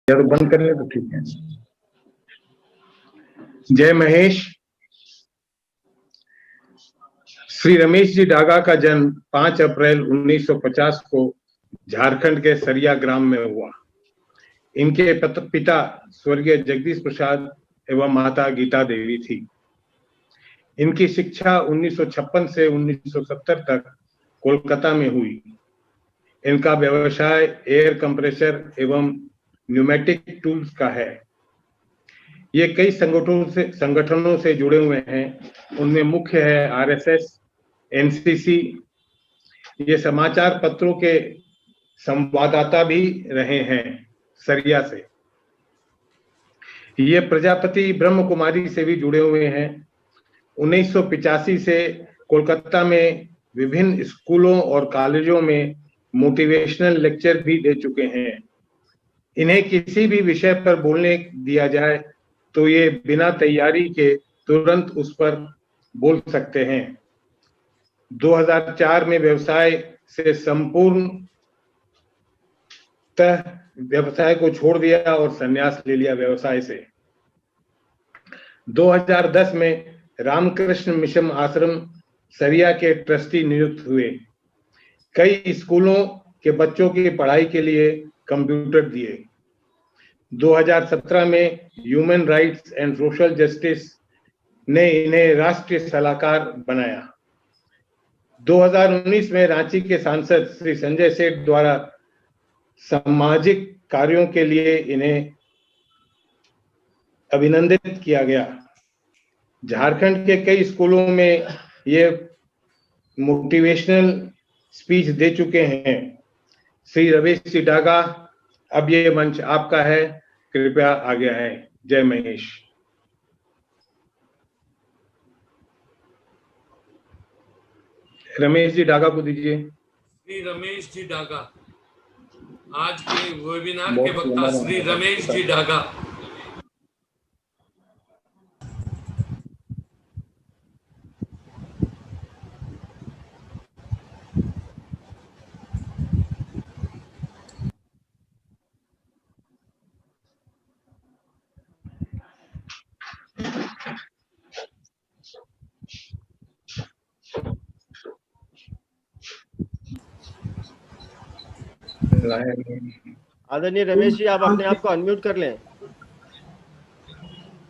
या तो बंद कर ले तो ठीक है। जय महेश। श्री रमेश जी डागा का जन्म 5 अप्रैल 1950 को झारखंड के सरिया ग्राम में हुआ। इनके पिता स्वर्गीय जगदीश प्रसाद एवं माता गीता देवी थी। इनकी शिक्षा 1956 से 1970 तक कोलकाता में हुई। इनका व्यवसाय एयर कंप्रेसर एवं न्यूमेटिक टूल्स का है। ये कई संगठनों से जुड़े हुए हैं। उनमें मुख्य है आरएसएस, एनसीसी। ये समाचार पत्रों के संवाददाता भी रहे हैं सरिया से। ये प्रजापति ब्रह्म कुमारी से भी जुड़े हुए हैं। 1985 से कोलकाता में विभिन्न स्कूलों और कॉलेजों में मोटिवेशनल लेक्चर भी दे चुके हैं। इन्हें किसी भी विषय पर बोलने दिया जाए तो ये बिना तैयारी के तुरंत उस पर बोल सकते हैं। 2004 में व्यवसाय से संपूर्ण व्यवसाय को छोड़ दिया और संन्यास ले लिया व्यवसाय से। 2010 में रामकृष्ण मिशन आश्रम सरिया के ट्रस्टी नियुक्त हुए। कई स्कूलों के बच्चों की पढ़ाई के लिए कंप्यूटर दिए। 2017 में human rights and social justice ने इन्हें राष्ट्रीय सलाहकार बनाया। 2019 में रांची के सांसद श्री संजय सेठ द्वारा सामाजिक कार्यों के लिए इन्हें अभिनंदित किया गया। झारखंड के कई स्कूलों में ये मोटिवेशनल स्पीच दे चुके हैं। श्री रमेश जी डागा, अब ये मंच आपका है, कृपया आगे आए। जय महेश। रमेश जी डागा को दीजिए। श्री रमेश जी डागा, आज के वेबिनार के वक्ता श्री रमेश जी डागा। आदरणीय रमेश जी, आप अपने आप को अनम्यूट कर लें।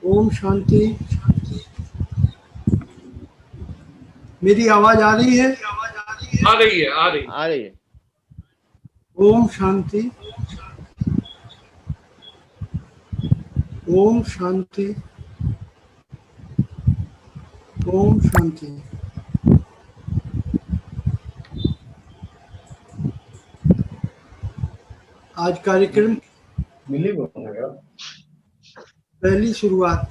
ओम शांति। मेरी आवाज आ रही है? आ रही है। ओम शांति। ओम शांति। ओम शांति। आज कार्यक्रम पहली शुरुआत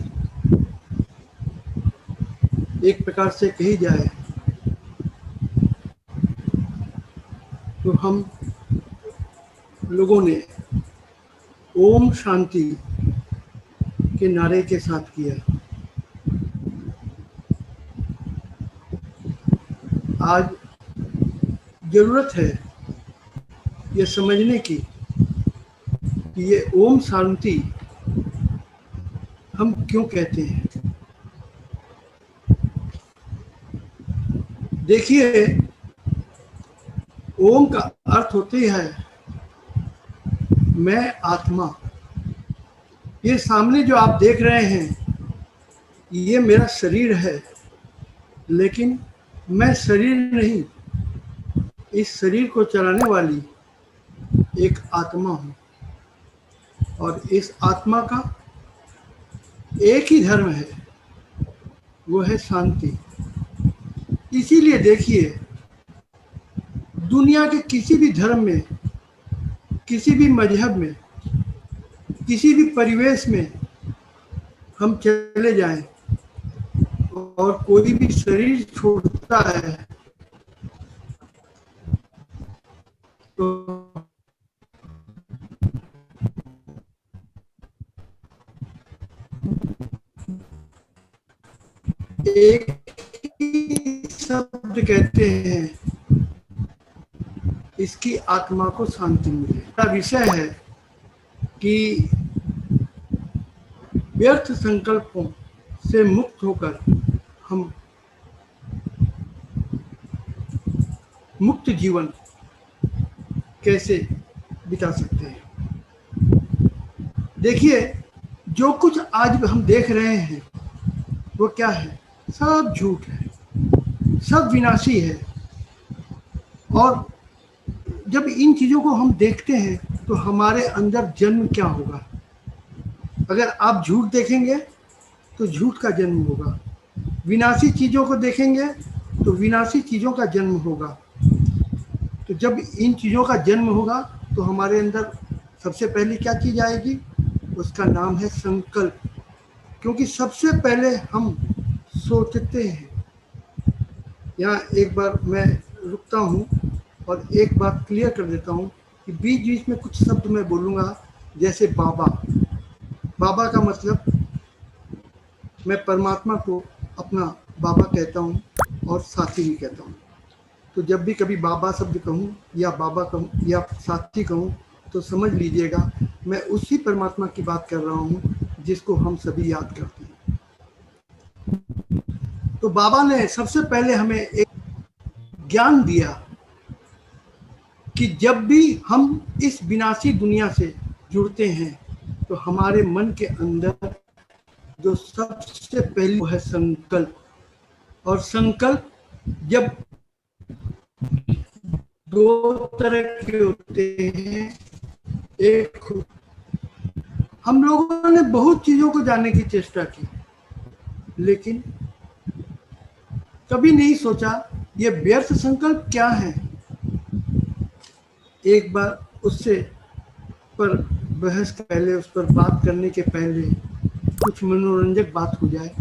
एक प्रकार से कही जाए तो हम लोगों ने ओम शांति के नारे के साथ किया। आज जरूरत है ये समझने की कि ये ओम शांति हम क्यों कहते हैं। देखिए, ओम का अर्थ होती है मैं आत्मा। ये सामने जो आप देख रहे हैं ये मेरा शरीर है, लेकिन मैं शरीर नहीं, इस शरीर को चलाने वाली एक आत्मा हूँ। और इस आत्मा का एक ही धर्म है, वो है शांति। इसीलिए देखिए, दुनिया के किसी भी धर्म में, किसी भी मजहब में, किसी भी परिवेश में हम चले जाएं और कोई भी शरीर छोड़ता है तो एक ही शब्द कहते हैं, इसकी आत्मा को शांति मिले। विषय है कि व्यर्थ संकल्पों से मुक्त होकर हम मुक्त जीवन कैसे बिता सकते हैं। देखिए, जो कुछ आज हम देख रहे हैं वो क्या है? सब झूठ है, सब विनाशी है। और जब इन चीज़ों को हम देखते हैं तो हमारे अंदर जन्म क्या होगा? अगर आप झूठ देखेंगे तो झूठ का जन्म होगा, विनाशी चीज़ों को देखेंगे तो विनाशी चीज़ों का जन्म होगा। तो जब इन चीज़ों का जन्म होगा तो हमारे अंदर सबसे पहले क्या चीज़ आएगी? उसका नाम है संकल्प। क्योंकि सबसे पहले हम सोचते हैं। यहाँ एक बार मैं रुकता हूँ और एक बात क्लियर कर देता हूँ कि बीच बीच में कुछ शब्द मैं बोलूँगा, जैसे बाबा। बाबा का मतलब, मैं परमात्मा को अपना बाबा कहता हूँ और साथी भी कहता हूँ। तो जब भी कभी बाबा शब्द कहूँ या बाबा कहूँ या साथी कहूँ तो समझ लीजिएगा मैं उसी परमात्मा की बात कर रहा हूँ जिसको हम सभी याद करते हैं। तो बाबा ने सबसे पहले हमें एक ज्ञान दिया कि जब भी हम इस विनाशी दुनिया से जुड़ते हैं तो हमारे मन के अंदर जो सबसे पहले वो है संकल्प। और संकल्प जब दो तरह के होते हैं। एक, हम लोगों ने बहुत चीजों को जानने की चेष्टा की लेकिन कभी नहीं सोचा ये व्यर्थ संकल्प क्या है। एक बार उससे पर बहस पहले, उस पर बात करने के पहले कुछ मनोरंजक बात हो जाए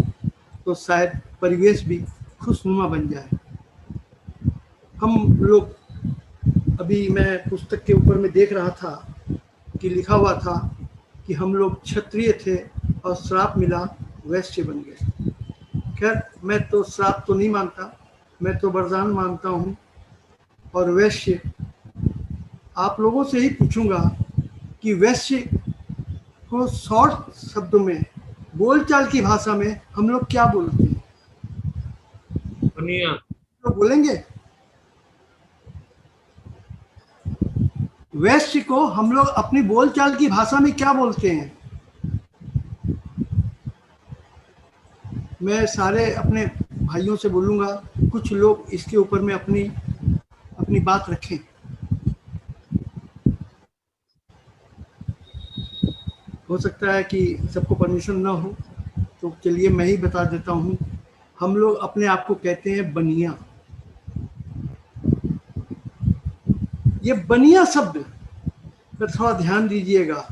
तो शायद परिवेश भी खुशनुमा बन जाए। हम लोग, अभी मैं पुस्तक के ऊपर में देख रहा था कि लिखा हुआ था कि हम लोग क्षत्रिय थे और श्राप मिला, वैश्य बन गए। खैर, मैं तो श्राप तो नहीं मानता, मैं तो वरदान मानता हूँ। और वैश्य, आप लोगों से ही पूछूंगा कि वैश्य को शॉर्ट शब्दों में, बोलचाल की भाषा में हम लोग क्या बोलते हैं? बनिया। तो बोलेंगे वैश्य को हम लोग अपनी बोलचाल की भाषा में क्या बोलते हैं? मैं सारे अपने भाइयों से बोलूँगा, कुछ लोग इसके ऊपर में अपनी बात रखें। हो सकता है कि सबको परमिशन ना हो, तो चलिए मैं ही बता देता हूँ। हम लोग अपने आप को कहते हैं बनिया। ये बनिया शब्द पर थोड़ा ध्यान दीजिएगा।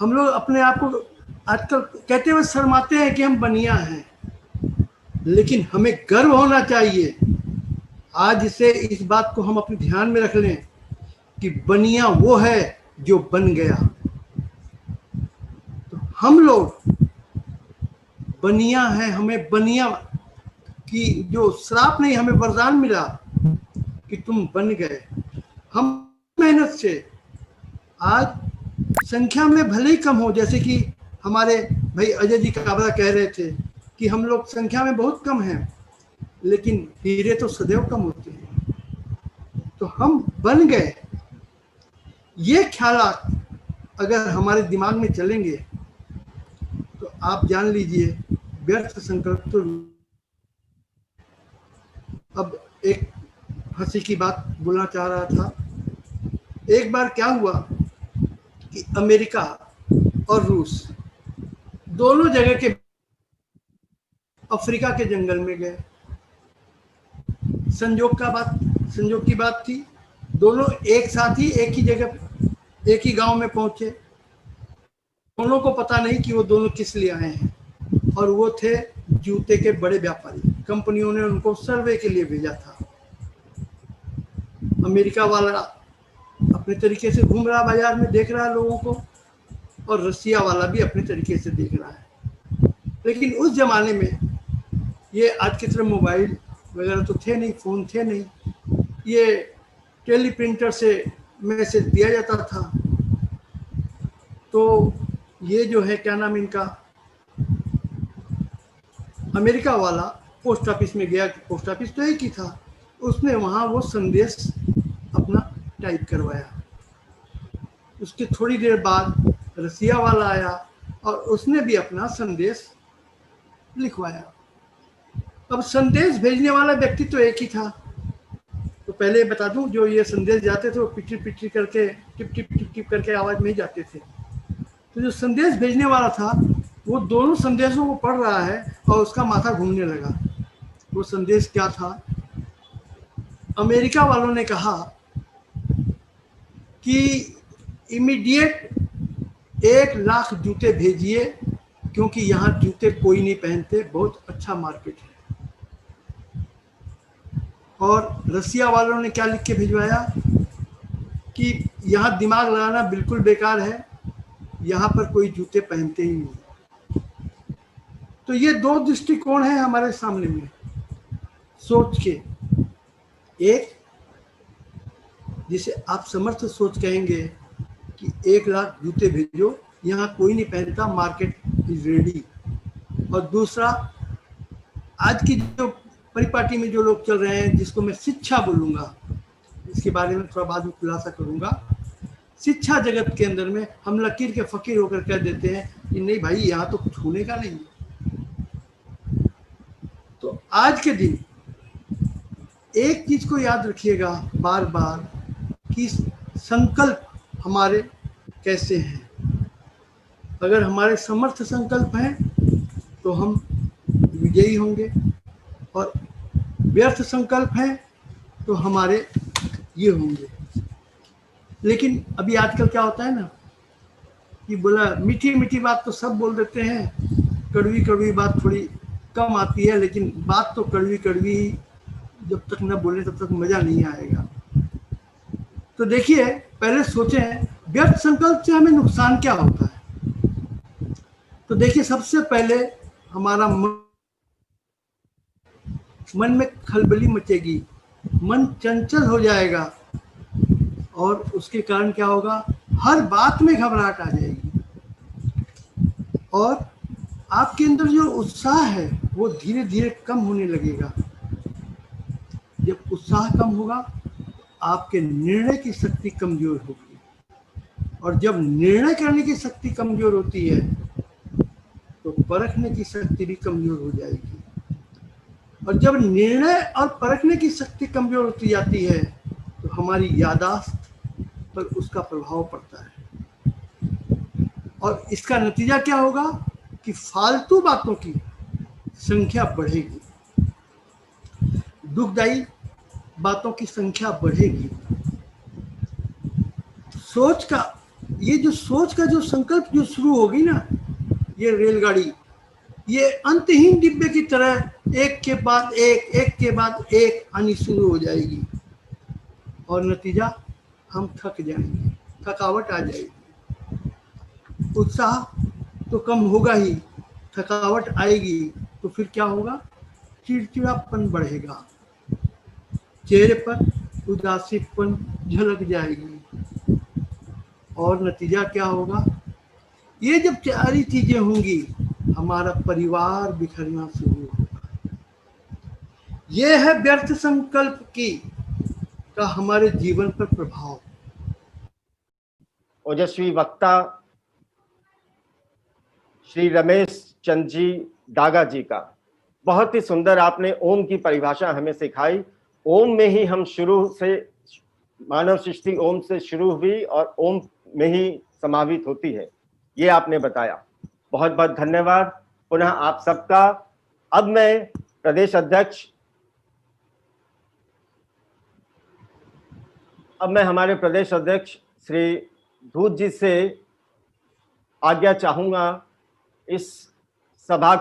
हम लोग अपने आप को आजकल कहते हुए शर्माते हैं कि हम बनिया हैं, लेकिन हमें गर्व होना चाहिए। आज से इस बात को हम अपने ध्यान में रख लें कि बनिया वो है जो बन गया। तो हम लोग बनिया हैं। हमें बनिया की जो श्राप नहीं, हमें वरदान मिला कि तुम बन गए। हम मेहनत से आज संख्या में भले ही कम हो, जैसे कि हमारे भाई अजय जी काबरा कह रहे थे कि हम लोग संख्या में बहुत कम हैं, लेकिन हीरे तो सदैव कम होते हैं। तो हम बन गए। ये ख्यालात अगर हमारे दिमाग में चलेंगे तो आप जान लीजिए व्यर्थ संकल्प तो। अब एक हंसी की बात बोलना चाह रहा था। एक बार क्या हुआ कि अमेरिका और रूस दोनों जगह के अफ्रीका के जंगल में गए। संयोग की बात थी, दोनों एक साथ ही एक ही जगह, एक ही गांव में पहुंचे। दोनों को पता नहीं कि वो दोनों किस लिए आए हैं, और वो थे जूते के बड़े व्यापारी। कंपनियों ने उनको सर्वे के लिए भेजा था। अमेरिका वाला अपने तरीके से घूम रहा बाजार में, देख रहा है लोगों को, और रसिया वाला भी अपने तरीके से देख रहा है। लेकिन उस जमाने में ये आज की तरह मोबाइल वगैरह तो थे नहीं, फोन थे नहीं। ये टेलीप्रिंटर से मैसेज दिया जाता था। तो ये जो है क्या नाम इनका, अमेरिका वाला पोस्ट ऑफिस में गया, पोस्ट ऑफिस तो एक ही था, उसने वहाँ वो संदेश अपना टाइप करवाया। उसके थोड़ी देर बाद रसिया वाला आया और उसने भी अपना संदेश लिखवाया। अब संदेश भेजने वाला व्यक्ति तो एक ही था। तो पहले बता दूं, जो ये संदेश जाते थे वो पिटी पिटी करके टिप टिप टिप टिप करके आवाज में ही जाते थे। तो जो संदेश भेजने वाला था वो दोनों संदेशों को पढ़ रहा है और उसका माथा घूमने लगा। वो संदेश क्या था? अमेरिका वालों ने कहा कि इमीडिएट 1 लाख जूते भेजिए, क्योंकि यहाँ जूते कोई नहीं पहनते, बहुत अच्छा मार्केट है। और रसिया वालों ने क्या लिख के भिजवाया कि यहाँ दिमाग लगाना बिल्कुल बेकार है, यहाँ पर कोई जूते पहनते ही नहीं। तो ये 2 दृष्टिकोण हैं हमारे सामने में सोच के। एक जिसे आप समर्थ सोच कहेंगे कि 1 लाख जूते भेजो, यहाँ कोई नहीं पहनता, मार्केट इज रेडी। और दूसरा, आज की जो परिपाटी में जो लोग चल रहे हैं, जिसको मैं शिक्षा बोलूँगा, इसके बारे में थोड़ा बाद में खुलासा करूँगा। शिक्षा जगत के अंदर में हम लकीर के फकीर होकर कह देते हैं कि नहीं भाई, यहाँ तो छूने का नहीं। तो आज के दिन एक चीज को याद रखिएगा बार बार कि संकल्प हमारे कैसे हैं। अगर हमारे समर्थ संकल्प हैं तो हम विजयी होंगे, और व्यर्थ संकल्प हैं तो हमारे ये होंगे। लेकिन अभी आजकल क्या होता है ना कि बोला मीठी मीठी बात तो सब बोल देते हैं, कड़वी कड़वी बात थोड़ी कम आती है, लेकिन बात तो कड़वी कड़वी, जब तक न बोले तब तक मजा नहीं आएगा। तो देखिए, पहले सोचें व्यर्थ संकल्प से हमें नुकसान क्या होता है। तो देखिए, सबसे पहले हमारा मन में खलबली मचेगी, मन चंचल हो जाएगा, और उसके कारण क्या होगा, हर बात में घबराहट आ जाएगी, और आपके अंदर जो उत्साह है वो धीरे धीरे कम होने लगेगा। जब उत्साह कम होगा, आपके निर्णय की शक्ति कमजोर होगी, और जब निर्णय करने की शक्ति कमजोर होती है तो परखने की शक्ति भी कमजोर हो जाएगी, और जब निर्णय और परखने की शक्ति कमजोर होती जाती है तो हमारी याददाश्त पर उसका प्रभाव पड़ता है, और इसका नतीजा क्या होगा कि फालतू बातों की संख्या बढ़ेगी, दुखदायी बातों की संख्या बढ़ेगी। सोच का जो संकल्प जो शुरू होगी ना, ये रेलगाड़ी, ये अंतहीन डिब्बे की तरह एक के बाद एक आनी शुरू हो जाएगी, और नतीजा हम थक जाएंगे, थकावट आ जाएगी। उत्साह तो कम होगा ही, थकावट आएगी, तो फिर क्या होगा, चिड़चिड़ापन बढ़ेगा, चेहरे पर उदासीपन झलक जाएगी, और नतीजा क्या होगा, ये जब सारी चीजें होंगी, हमारा परिवार बिखरना शुरू होगा। ये है व्यर्थ संकल्प का हमारे जीवन पर प्रभाव। ओजस्वी वक्ता श्री रमेश चंद जी डागा जी का बहुत ही सुंदर आपने ओम की परिभाषा हमें सिखाई। ओम में ही हम शुरू से, मानव सृष्टि ओम से शुरू हुई और ओम में ही समावित होती है, ये आपने बताया। बहुत बहुत धन्यवाद पुनः आप सबका। अब मैं हमारे प्रदेश अध्यक्ष श्री धूत जी से आज्ञा चाहूंगा इस सभा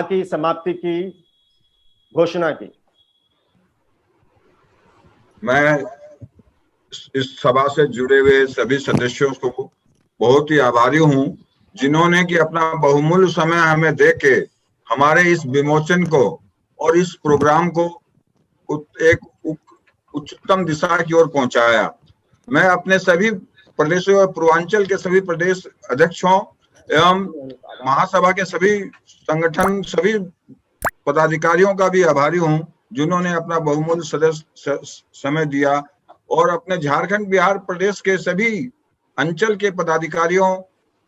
की समाप्ति की घोषणा की। मैं इस सभा से जुड़े हुए सभी सदस्यों को बहुत ही आभारी हूं, जिन्होंने कि अपना बहुमूल्य समय हमें देके हमारे इस विमोचन को और इस प्रोग्राम को एक उच्चतम दिशा की ओर पहुंचाया। मैं अपने सभी प्रदेशों और पूर्वांचल के सभी प्रदेश अध्यक्षों एवं महासभा के सभी संगठन, सभी पदाधिकारियों का भी आभारी हूं जिन्होंने अपना बहुमूल्य समय दिया, और अपने झारखंड बिहार प्रदेश के सभी अंचल के पदाधिकारियों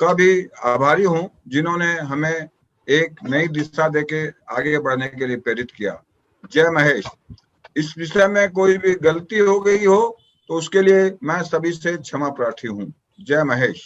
का भी आभारी हूं जिन्होंने हमें एक नई दिशा देके आगे बढ़ने के लिए प्रेरित किया। जय महेश। इस विषय में कोई भी गलती हो गई हो तो उसके लिए मैं सभी से क्षमा प्रार्थी हूं। जय महेश।